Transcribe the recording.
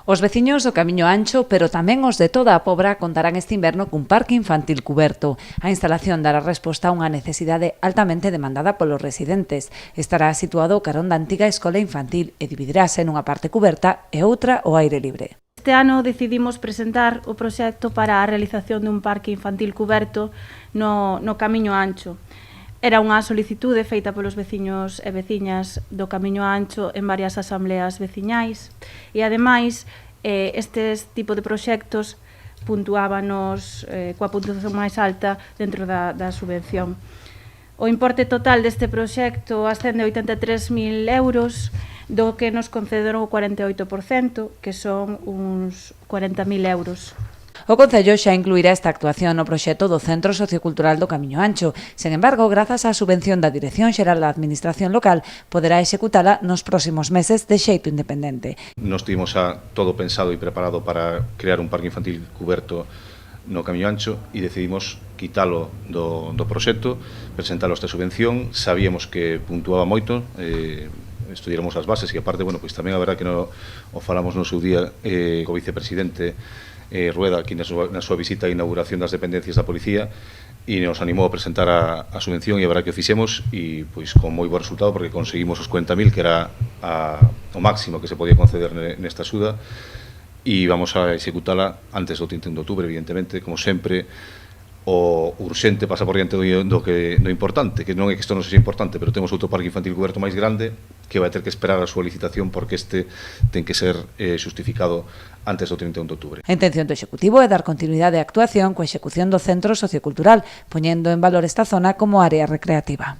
Os veciños do Camiño Ancho, pero tamén os de toda a Pobra, contarán este inverno cun parque infantil cuberto. A instalación dará resposta a unha necesidade altamente demandada polos residentes. Estará situado carón da antiga escola infantil e dividirase nunha parte cuberta e outra ao aire libre. Este ano decidimos presentar o proxecto para a realización dun parque infantil cuberto no Camiño Ancho. Era unha solicitude feita polos veciños e veciñas do Camiño Ancho en varias asambleas veciñais e, ademais, este tipo de proxectos puntuábanos coa puntuación máis alta dentro da subvención. O importe total deste proxecto ascende a 83.000 euros, do que nos concederon o 48%, que son uns 40.000 euros. O Concello xa incluirá esta actuación no proxecto do Centro Sociocultural do Camiño Ancho. Sen embargo, grazas á subvención da Dirección Xeral da Administración Local, poderá executala nos próximos meses de xeito independente. Nos tivemos todo pensado e preparado para crear un parque infantil cuberto no Camiño Ancho e decidimos quitalo do proxecto, presentalo esta subvención. Sabíamos que puntuaba moito, estudiáramos as bases e aparte, bueno, pois tamén a verdad que o falamos no seu día co vicepresidente Rueda aquí na súa visita a inauguración das dependencias da Policía e nos animou a presentar a subvención e a verdad que o fixemos e pois con moi bo resultado porque conseguimos os 40.000 que era o máximo que se podía conceder nesta axuda e vamos a executala antes do 31 de outubro, evidentemente, como sempre. O urxente pasa por diante do importante, que non é que isto non sexa importante, pero temos outro parque infantil cuberto máis grande que vai ter que esperar a súa licitación porque este ten que ser xustificado antes do 31 de outubro. A intención do Executivo é dar continuidade á actuación coa execución do Centro Sociocultural, poñendo en valor esta zona como área recreativa.